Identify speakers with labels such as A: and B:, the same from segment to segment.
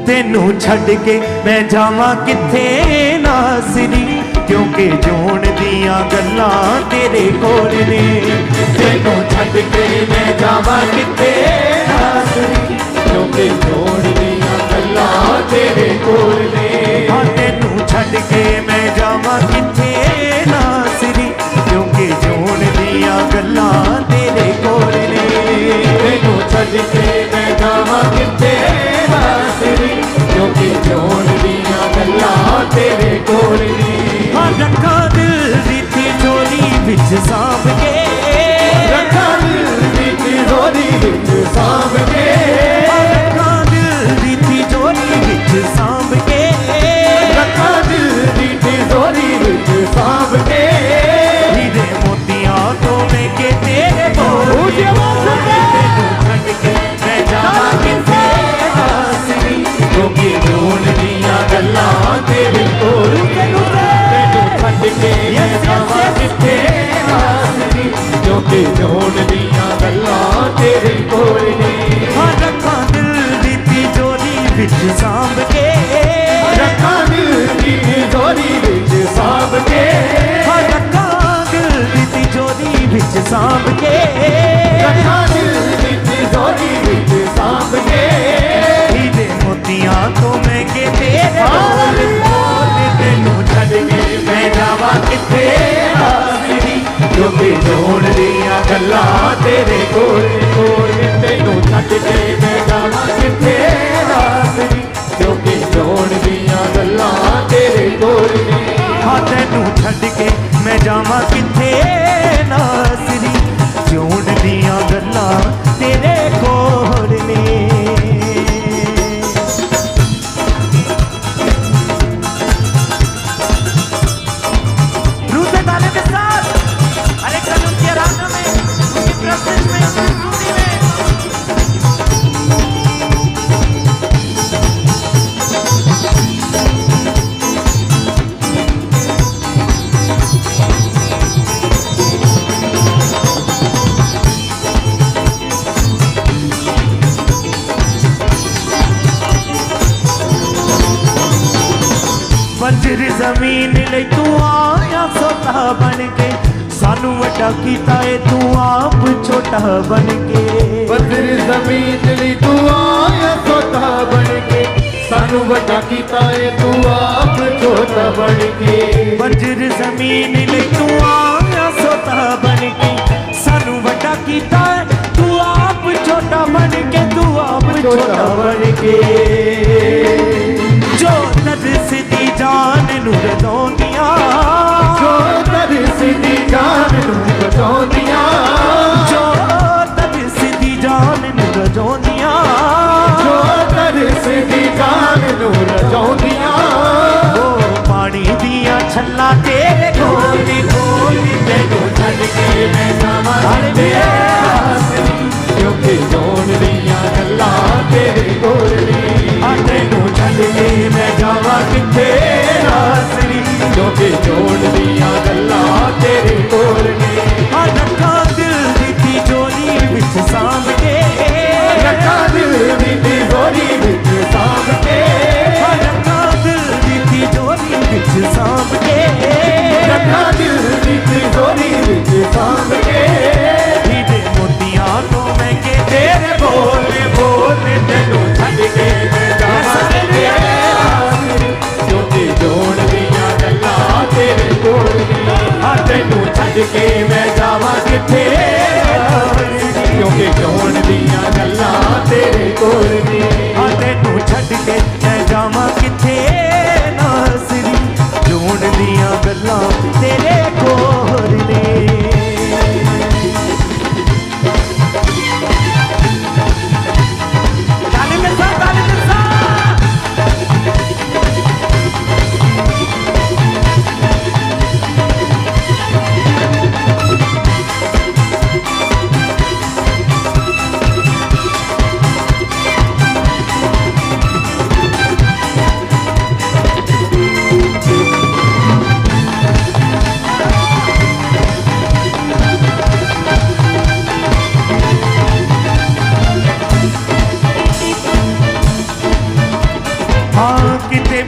A: तेनू छड़ के मैं जावां किथे नासरी, क्योंकि जोन दियां गल्लां तेरे कोल ने।
B: तेनू छड़ के मैं जावां किथे नासरी, क्योंकि जोन दियां गल्लां तेरे कोल ने।
A: हाँ तेनू छड़ के मैं जावां किथे नासरी, क्योंकि जोन दियां गल्लां तेरे कोल ने।
B: तेनू छड़ के मैं जावां किथे नासरी, क्योंकि जोन दियां गल्लां तेरे कोल ने।
A: हाँ रखा दिल दी तिजोरी विच सांभ के,
B: रखा दिल दी तिजोरी विच सांभ के,
A: रखा दिल दी तिजोरी विच सांभ के,
B: रखा दिल दी तिजोरी विच सांभ के।
A: हीरे मोतियां तो मैं के तेरे बोल, तेनू छड़ के मैं जावां किथे नासरी,
B: क्योंकि जोन दियां गल्लां तेरे कोल ने। तेनू छड़ के मैं जावां किथे नासरी, क्योंकि जोन दियां गल्लां तेरे कोल ने।
A: हाँ रखा दिल दी तिजोरी विच सांभ के,
B: रखा दिल दी तिजोरी विच सांभ के,
A: हाँ रखा दिल दी तिजोरी विच सांभ के,
B: रखा दिल दी तिजोरी विच सांभ के।
A: हीरे मोतियां तो मैं के तेरे बोल, तेनू छड़ के मैं जावां किथे नासरी,
B: क्योंकि जोन दियां गल्लां तेरे कोल ने। तेनू छड़ के मैं जावां किथे नासरी, क्योंकि जोन दियां गल्लां तेरे कोल ने।
A: हाँ तेनू छड़ के मैं जावां किथे नासरी, जोन दियां गल्लां तेरे कोल ने। रूसे ताले के साथ अरे कल उनके आराधना में, उनकी प्रेजेंस में, उनकी स्तुति में बंजर जमीन ले तू आया सोता बन के, सानू वड्डा कीता है तू आप छोटा बन के।
B: बंजर जमीन ली तू आया छोटा बन के, सानू वड्डा कीता है तू आप छोटा बन के।
A: बंजर जमीन ले तू आया सोता बन के, सानू वड्डा कीता है तू आप छोटा बन के, तू आप छोटा बन के। जो तरस दी जान नू रदौंदियां,
B: जो तरस दी जान नू बचाउंदियां,
A: जो तरस दी जान नू रदौंदियां,
B: जो तरस दी जान नू रचाउंदियां।
A: ओ पानी दियां छल्ला तेरे कोल नी कोल नी,
B: तेनू छड़ के मैं जावां किथे नासरी, क्योंकि जोन दियां गल्लां तेरे कोल ने।
A: तेनू छड़ के मैं जावां किथे नासरी,
B: क्योंकि जोन दियां गल्लां तेरे कोल ने।
A: हाँ रखा दिल दी तिजोरी विच सांभ के,
B: रखा दिल दी तिजोरी विच सांभ के,
A: हाँ रखा दिल दी तिजोरी विच सांभ के,
B: रखा दिल दी तिजोरी विच सांभ के।
A: हीरे मोतियां तो मैं के तेरे बोल बोल,
B: तेनू छड़ के मैं जावां किथे नासरी, क्योंकि जोन दियां गल्लां तेरे कोल ने। हाँ तेनू छड़ के मैं जावां किथे नासरी, क्योंकि जोन दियां गल्लां तेरे कोल ने।
A: हाँ तेनू छड़ के मैं जावां किथे नासरी, जोन दियां गल्लां तेरे कोल ने। ताली के साथ, ताली के साथ।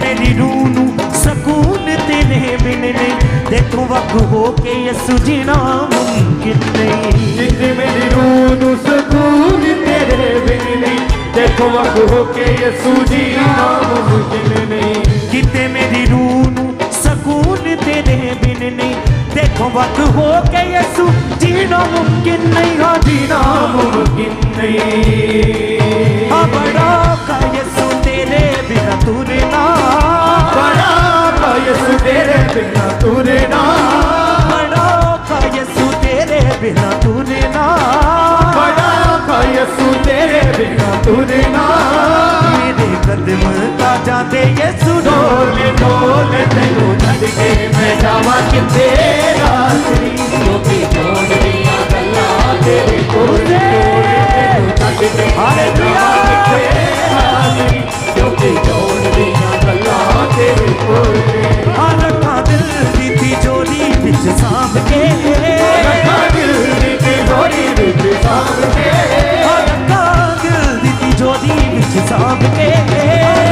A: मेरी रूह नू सकून तेरे बिन नहीं, देखो वक्त हो के यसु जीना मुमकिन नहीं।
B: जिथे मेरी रूह नू सकून तेरे बिन नहीं, देखो वक्त हो के यसू जीना मुमकिन नहीं।
A: किते मेरी रूह नू सकून तेरे बिन नहीं, देखो वक्त हो के यसु जीना मुमकिन नहीं। हाँ जीना
B: मुमकिन नहीं।
A: हाँ बड़ा का यसु तेरे बिना तूने ना,
B: बड़ा का यसू तेरे बिना तूने ना,
A: बड़ा का यसु तेरे बिना तूने ना,
B: बड़ा का यसू तेरे बिना तूने ना।
A: मेरे कदम का जाते यसु
B: डोले डोले तेनू छड्ड के मैं जावां किथे रात्रि, क्योंकि जोड़ दियां गल्लां तेरे कोल। तेनू छड्ड के मैं जावां किथे रात्रि, क्योंकि जोड़ दियां गल्लां तेरे कोल।
A: हाँ रखा दिल दी तिजोरी विच सांभ के,
B: रखा दिल दी तिजोरी विच सांभ के,
A: हाँ रखा दिल दी तिजोरी विच सांभ के,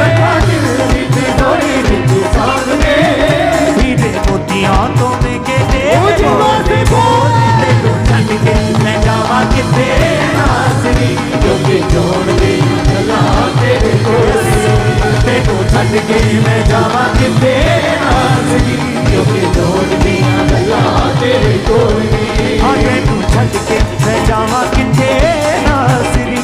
B: रखा दिल दी तिजोरी विच सांभ के।
A: हीरे मोतियां तो महंगे
B: से बोल
A: तेनू छड्ड के मैं जावां किथे
B: नासरी, क्योंकि जोड़ दियां गल्लां तेरे कोल। तेनू छड्ड के मैं जावां किथे नासरी, क्योंकि जोड़ दियां गल्लां तेरे कोल।
A: हाँ तेनू छड्ड के मैं जावां किथे नासरी,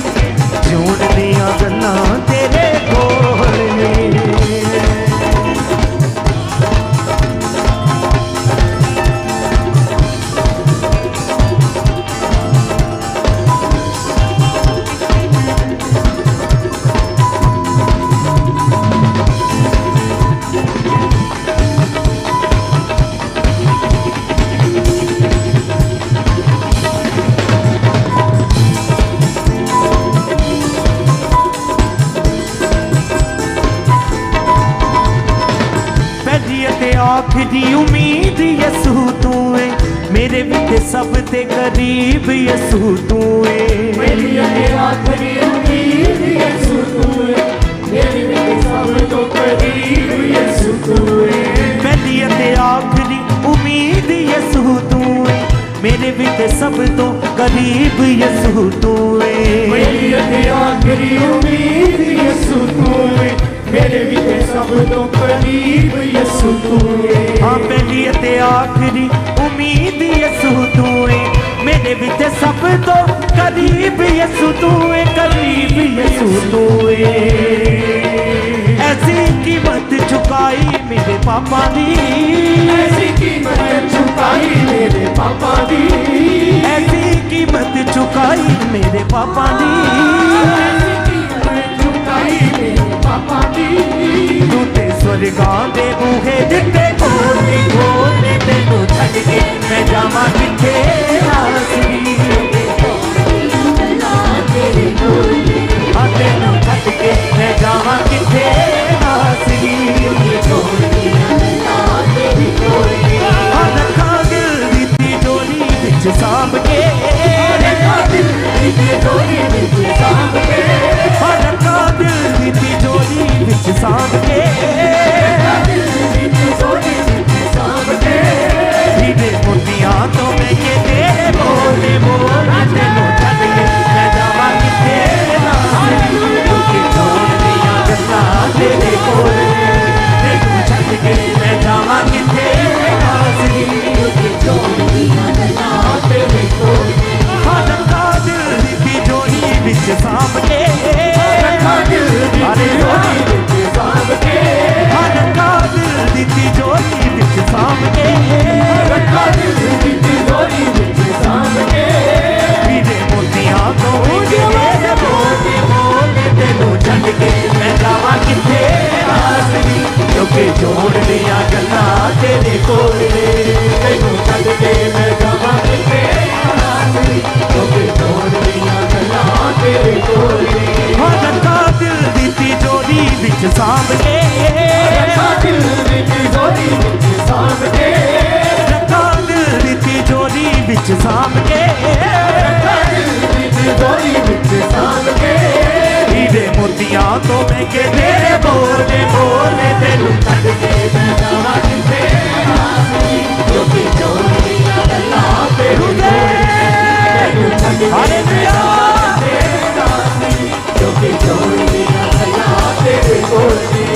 A: जोड़ दियां गल्लां तेरे कोल ने। आखिरी उम्मीद यसू तू है, मेरे भी सब ते करीब यसू तू है।
B: मेरी आखिरी उम्मीद यसू तू है, मेरी भी सब तो करीब यसू तू है।
A: पहली ते आखिरी उम्मीद यसू तू है, मेरे भी सब तो करीब यसू तू है।
B: मेरी आखिरी उम्मीद यसू तू है, मेरे भी सब तो करीब यसू तू है।
A: हाँ पहली ते आखिरी उम्मीद यसू तू है, मेरे भी सब तो करीब यसू तू है, करीब यसू तू है। ऐसी कीमत चुकाई मेरे पापा दी,
B: ऐसी कीमत चुकाई मेरे पापा दी,
A: ऐसी कीमत चुकाई मेरे पापा दी,
B: ऐसी कीमत चुकाई मेरे पापा दी।
A: तू ते स्वर्गां दे बूहे दिते खोले खोले, तेनू छड्ड के मैं जावां किथे नासरी, हाँ तेनू छड्ड के मैं जावां किथे नासरी। हाँ रखा दिल दी तिजोरी विच सांभ के,
B: रखा दिल दी तिजोरी विच सांभ के,
A: हाँ रखा दिल दी तिजोरी विच सांभ के,
B: रखा दिल दी तिजोरी विच सांभ के।
A: हीरे मोतियां तो महंगे तेरे बोले बोले, तेनू छड्ड के मैं जावां किथे नासरी, क्योंकि जोड़ दियां गल्लां तेरे कोल ने। तेनू छड्ड के मैं जावां किथे नासरी, क्योंकि जोड़ दियां गल्लां तेरे कोल ने। हाँ रखा दिल दी तिजोरी विच सांभ के,
B: रखा दिल दी तिजोरी विच सांभ के,
A: हाँ रखा दिल दी तिजोरी विच सांभ के,
B: रखा दिल दी तिजोरी विच सांभ के।
A: हीरे मोतियां तो तेरे बोले बोले, तेनू छड्ड के मैं जावां किथे नासरी, क्योंकि जोड़ दियां गल्लां तेरे कोल ने।
B: तेनू छड्ड के मैं जावां किथे नासरी, क्योंकि जोड़ दियां गल्लां तेरे कोल ने।
A: हाँ रखा दिल दी तिजोरी विच सांभ के,
B: रखा दिल दी तिजोरी विच सांभ के,
A: रखा दिल दी तिजोरी विच सांभ के,
B: रखा दिल दी तिजोरी विच सांभ के।
A: हीरे मोतियां तो महंगे तेरे बोले बोले, तेनू ਹਾਲੇਲੂਇਆ
B: ਕਿਉਂਕਿ ਜੋੜ ਦੀਆਂ ਗੱਲਾਂ ਤੇਰੇ ਕੋਲ ਨੇ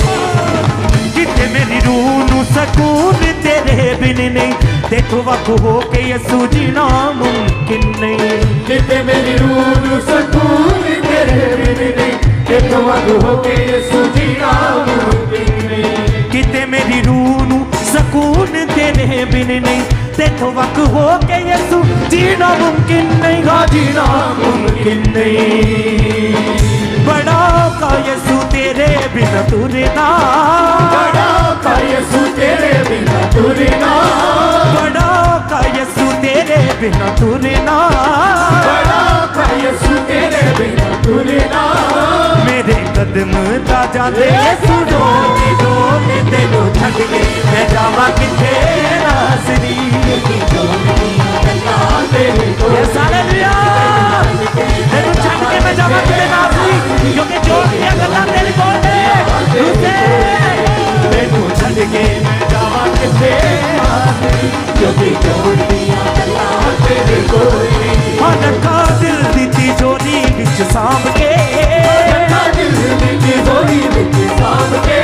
A: जिथे मेरी रूह नू सकून तेरे बिन नहीं देखो वक हो के यसू जीना मुमकिन नहीं
B: जिथे मेरी रूह नू सकून तेरे बिन नहीं देखो वक हो के यसू जीना मुमकिन नहीं
A: किते मेरी रूह नू सकून तेरे बिन नहीं देखो वक हो के यसू जीना मुमकिन नहीं गा जीना मुमकिन नहीं बड़ा का यसू तेरे बिन तुरना
B: बड़ा का यसू तेरे बिना तुरना
A: बड़ा का यसू तेरे बिना तुरना
B: बड़ा का यसू तेरे बिना तुरना
A: मेरे कदम ता जाते यसू डोले डोले तेनू छड्ड के मैं जावां किथे नासरी यस हालेलुया तेनू छड्ड के मैं जावां किथे नासरी क्योंकि जोड़ दियां गल्लां तेरे कोल ने दूसरे
B: तेनू छड्ड के मैं जावां किथे नासरी क्योंकि जोड़ दियां गल्लां तेरे कोल ने
A: रखा दिल दी तिजोरी विच सांभ के
B: रखा दिल दी तिजोरी विच सांभ के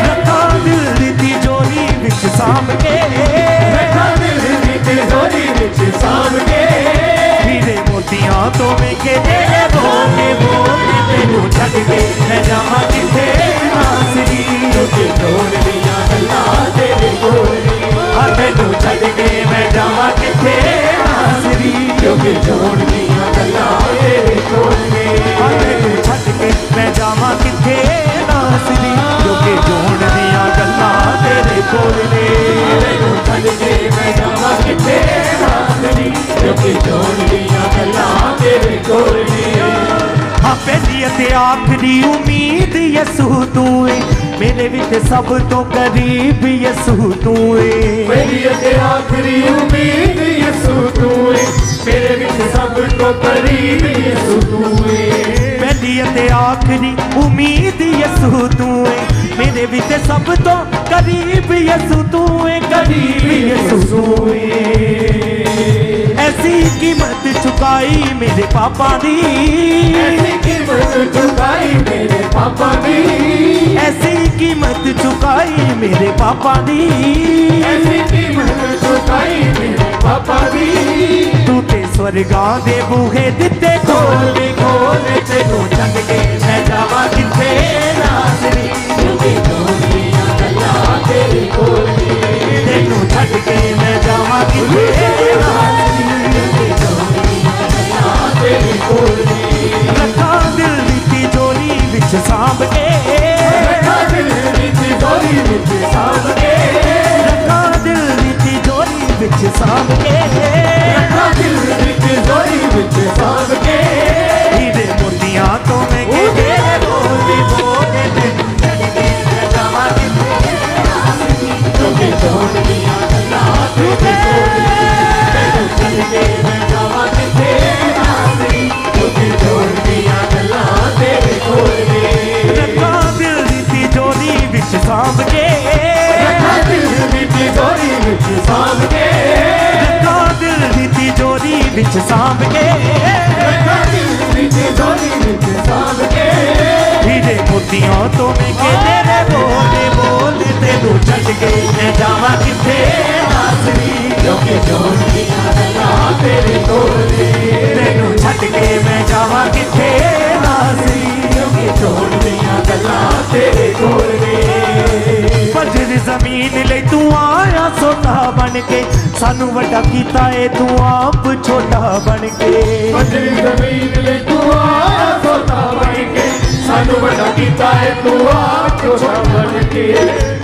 A: रखा दिल दी तिजोरी विच सांभ के
B: रखा दिल दी तिजोरी विच सांभ के
A: हीरे मोतियां तो महंगे तेरे बोले बोले तेनू छड्ड के मैं जावां किथे नासरी
B: क्योंकि जोड़ दियां गल्लां तेरे कोल ने
A: तेनू छड्ड के मैं जावां किथे नासरी
B: क्योंकि जोड़ दियां गल्लां तेरे कोल ने
A: तेनू छड्ड के मैं जावां किथे नासरी क्योंकि जोड़ दियां गल्लां तेरे कोल ने
B: तेनू छड्ड के मैं जावां किथे नासरी क्योंकि जोड़ दियां गल्लां तेरे कोल ने
A: हाँ पहली ते आखरी उम्मीद यसू तू है मेरे विच सब तो करीब यसू तू है
B: मेरी ते आखरी उम्मीद यसू तू है मेरे विच सब तो करीब यसू तू है
A: पहली ते आखरी उम्मीद यसू तू है मेरे विच सब तो करीब यसू तू है करीब यसू तू है ऐसी कीमत चुकाई मेरे पापा दी
B: ऐसी कीमत चुकाई मेरे पापा दी
A: ऐसी कीमत चुकाई मेरे पापा दी
B: ऐसी कीमत चुकाई मेरे पापा दी
A: तू ते स्वर्गां दे बूहे दिते खोले खोले तेनू छड्ड के मैं जावां किथे नासरी
B: क्योंकि जोड़ दियां गल्लां तेरे कोल ने
A: तेनू छड्ड के मैं जावां किथे नासरी
B: क्योंकि जोड़ दियां गल्लां तेरे कोल ने
A: रखा दिल दी तिजोरी विच सांभ के
B: रखा दिल दी तिजोरी विच सांभ के
A: रखा दिल दी तिजोरी विच सांभ के
B: रखा दिल दी तिजोरी विच सांभ के
A: हीरे मोतियां तो महंगे तेरे बोले बोले तेनू छड्ड के मैं जावां किथे नासरी
B: क्योंकि जोड़ दियां गल्लां तेरे कोल ने तेनू छड्ड के मैं जावां किथे नासरी क्योंकि जोड़ दियां गल्लां तेरे कोल ने
A: रखा दिल दी तिजोरी विच सांभ के
B: रखा दिल दी तिजोरी विच सांभ के
A: रखा दिल दी तिजोरी विच सांभ के
B: रखा दिल दी तिजोरी विच सांभ के
A: हीरे मोतियां तो महंगे तेरे बोले बोले तेनू छड्ड के मैं जावां किथे नासरी
B: क्योंकि जोड़ दियां गल्लां तेरे कोल ने
A: तेनू छड्ड के मैं जावां किथे नासरी
B: क्योंकि जोड़ दियां गल्लां तेरे कोल ने
A: बंजर जमीन ले तू आया छोटा बन के सानू वड्डा कीता है तू आप छोटा बन के
B: बंजर जमीन ले तू आया छोटा बन के सानू बड़ा कीता है तू आप छोटा बन के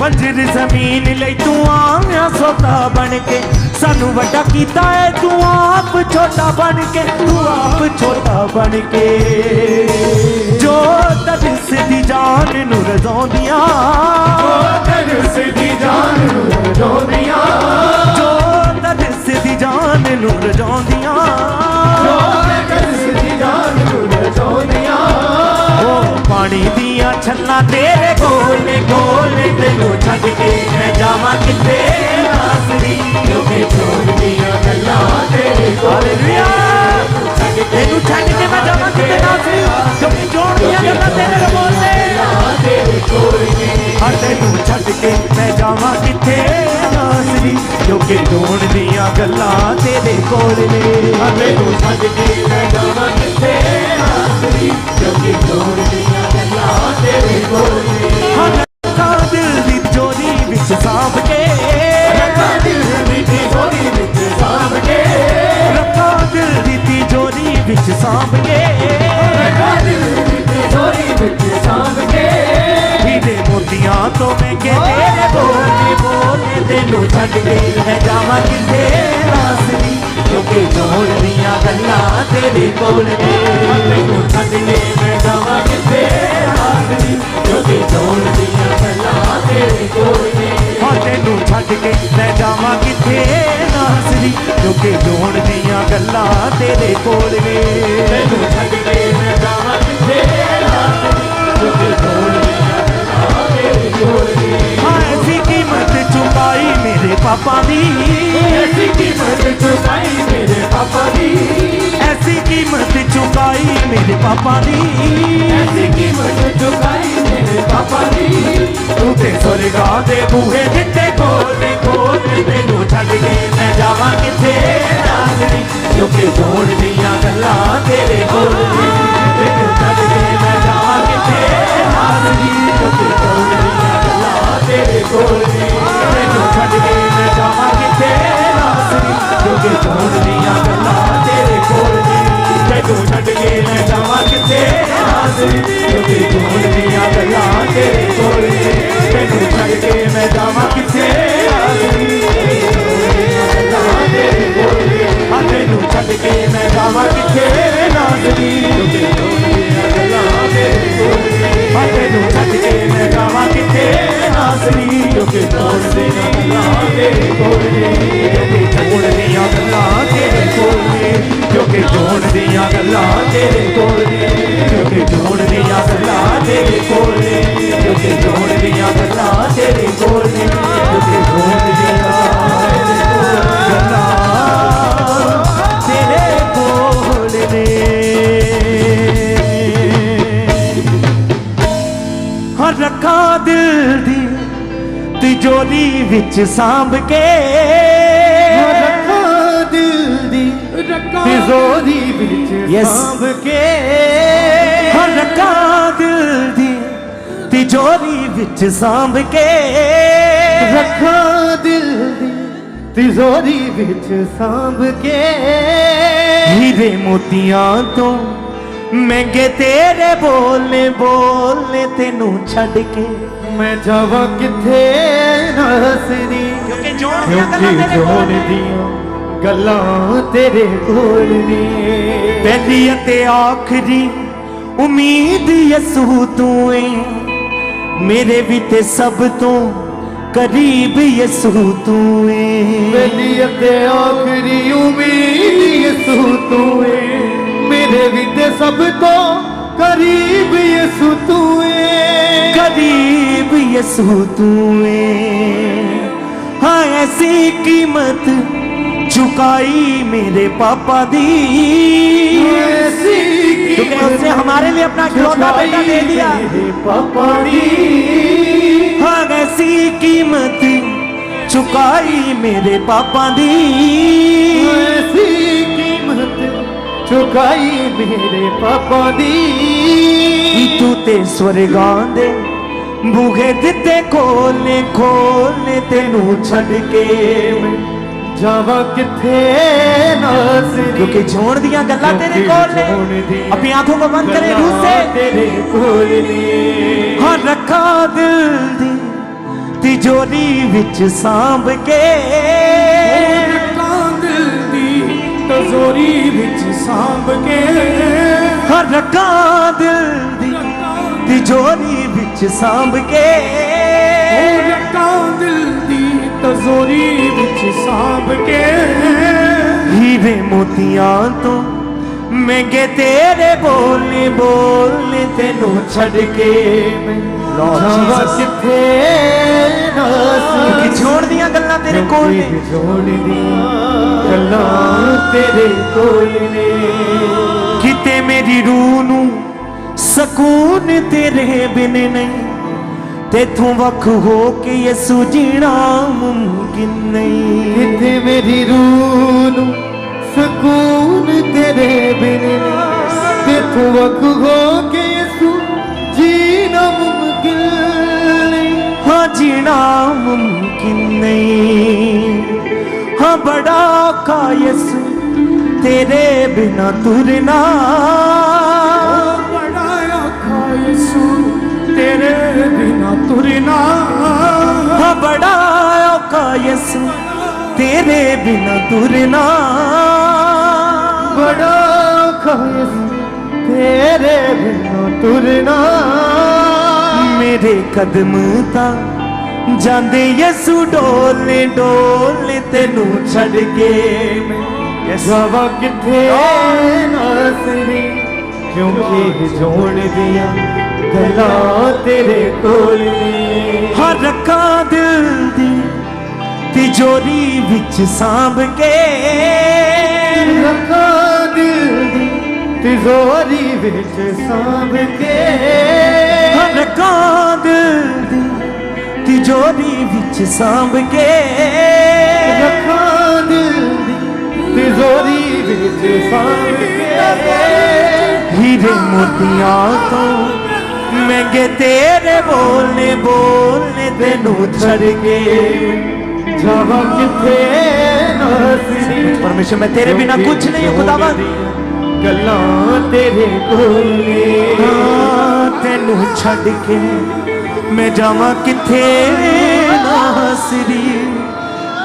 A: बंजर जमीन ले तू आया छोटा बन के सानू वड्डा कीता है तू आप छोटा बन के तू आप छोटा बन के जो तड़स दी जान नू रज़ाउंदियां
B: तड़स दी जान नू रज़ाउंदियां
A: जो तड़स दी जान नू रज़ाउंदियां
B: जो तड़स दी जान नू रज़ाउंदियां
A: पानी दियां छन्ना तेरे गोले गोले तेनू छड्ड के मैं जावां किथे नासरी
B: क्योंकि जोड़ दियां गल्लां तेरे कोल
A: हालेलुया
B: छड्ड
A: तेनू छड्ड के मैं जावां किथे नासरी क्योंकि जोड़ दियां गल्लां तेरे बोलने हाँ तेनू छड्ड के मैं जावां किथे नासरी क्योंकि जोड़ दियां गल्लां तेरे कोल ने
B: तेनू छड्ड के मैं जावां किथे नासरी क्योंकि जोड़ दियां गल्लां तेरे कोल ने
A: हाँ रखा दिल दी चोरी विच सांभ के
B: रखा दिल दी चोरी विच सांभ के
A: रखा दिल दी तिजोरी विच सांभ के
B: रखा दिल दी चोरी विच सांभ के
A: हीरे मोतियां तो महंगे तेरे बोलने बोलने तेनू छड्ड के मैं जावां किथे नासरी क्योंकि जोड़ दियां गल्लां तेरे कोल ने
B: तेनू छड्ड के मैं जावां किथे नासरी क्योंकि जोड़ दियां गल्लां तेरे कोल ने
A: हाँ तेनू छड्ड के मैं जावां किथे नासरी क्योंकि जोड़ दियां गल्लां तेरे कोल ने
B: तेनू छड्ड के मैं जावां किथे नासरी क्योंकि जोड़ दियां गल्लां तेरे कोल ने
A: हाँ ऐसी कीमत चुकाई मेरे पापा दी
B: ऐसी कीमत चुकाई मेरे पापा दी
A: ऐसी कीमत चुकाई मेरे पापा दी
B: ऐसी कीमत चुकाई मेरे पापा दी
A: तू ते स्वर्गा दे बूहे दिते खोलने खोलने तेनू छड्ड के मैं जावां किथे नासरी क्योंकि जोड़ दियां गल्लां तेरे कोल ने तेनू छड्ड के मैं जावां किथे नासरी क्योंकि जोड़ दियां गल्लां तेरे कोल ने तेनू छड्ड के मैं जावां किथे नासरी क्योंकि जोड़ दियां गल्लां तेरे कोल ने तेनू छड्ड के मैं जावां किथे नासरी क्योंकि जोड़ दियां गल्लां तेरे कोल ने तेनू छड्ड के मैं जावां किथे नासरी हाँ तेनू छड्ड के मैं जावां किथे नासरी हाँ तेनू छड्ड के मैं जावां किथे नासरी क्योंकि जोड़ दियां गल्लां तेरे कोल ने जोड़ दियां गल्लां तेरे कोल ने क्योंकि जोड़ दियां गल्लां तेरे कोल ने क्योंकि जोड़ दियां गल्लां तेरे कोल ने क्योंकि जोड़ दियां गल्लां तेरे कोल ने क्योंकि जोड़ दियां गल्लां तेरे कोल ने हाँ रखा दिल दी तिजोरी विच सांभ के
B: रखा दिल दी तिजोरी विच सांभ के
A: हाँ रखा दिल दी तिजोरी विच सांभ के
B: रखा दिल दी तिजोरी विच सांभ के
A: हीरे मोतियां तो महंगे तेरे बोलने बोलने तेनू छड्ड के
B: मैं जावां किथे नासरी
A: क्योंकि
B: क्योंकि जोड़ दियां गल्लां तेरे कोल ने
A: पहली अते आखरी उम्मीद यसू तू है मेरे भी ते सब तो करीब यसू तू है
B: पहली अते आखरी उम्मीद यसू तू है मेरे भी ते सब तो करीब यसू तू है
A: करीब यसू तू है हाँ ऐसी कीमत चुकाई मेरे पापा दी क्योंकि उसने हमारे लिए अपना इकलौता बेटा दे दिया
B: पापा दी
A: हाँ ऐसी कीमत चुकाई मेरे पापा दी
B: ऐसी कीमत चुकाई मेरे पापा दी
A: तू ते स्वर्गां दे बूहे दिते खोलने खोलने तेनू छड्ड के
B: जावां किथे नासरी
A: क्योंकि जोड़ दियां गल्लां तेरे कोल ने अपनी आंखों को बंद करे रूह से
B: तेरे कोल ने
A: हाँ रखा दिल दी तिजोरी विच सांभ के
B: रखा दिल दी तिजोरी विच सांभ के
A: हाँ रखा दिल दी तिजोरी विच सांभ के
B: रखा दिल दी तिजोरी विच सांभ के
A: हीरे मोतियां तो महंगे तेरे बोलने बोलने तेनू छड्ड के
B: जावां किथे नासरी
A: छोड़ दियां गल्लां तेरे कोल ਕੋਲ ਨੇ
B: जोड़ दिया गल्लां तेरे कोल ने
A: किते मेरी रूह नू सकून तेरे बिन नहीं तेथों वख हो के यसू जीना मुमकिन नहीं
B: किथे मेरी रूह नू सकून तेरे बिन ते तू वख हो के यसू जीना मुमकिन नहीं
A: हाँ जीना मुमकिन नहीं हाँ बड़ा औखा यसू तेरे बिना तुरना
B: बड़ा औखा यसू तेरे बिना तुरना
A: हाँ बड़ा औखा यसू तेरे बिना तुरना
B: बड़ा औखा यसू तेरे बिना तुरना
A: मेरे कदम ता जांदे यसू डोलने डोलने तेनू छड़ के
B: जावा किथे नासरी क्योंकि जोड़ दिया गल्लां तेरे कोल ने
A: हर रखा दिल दी तिजोरी विच सांभ के
B: रखा दिल दी तिजोरी विच सांभ के
A: हर रखा दिल दी तिजोरी विच सांभ के
B: रखा दिल दी तिजोरी विच सांभ के
A: हीरे मोतियां तो महंगे तेरे बोलने बोलने तेनू छड़ के
B: जावा किथे नासरी
A: परमेश्वर मैं तेरे बिना कुछ नहीं हूँ खुदावन
B: गल्लां तेरे कोल ने
A: तेनू छड़ के मैं जावा किथे नासरी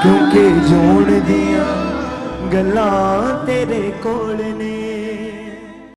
A: क्योंकि जोड़ दिया गल्लां तेरे कोल ने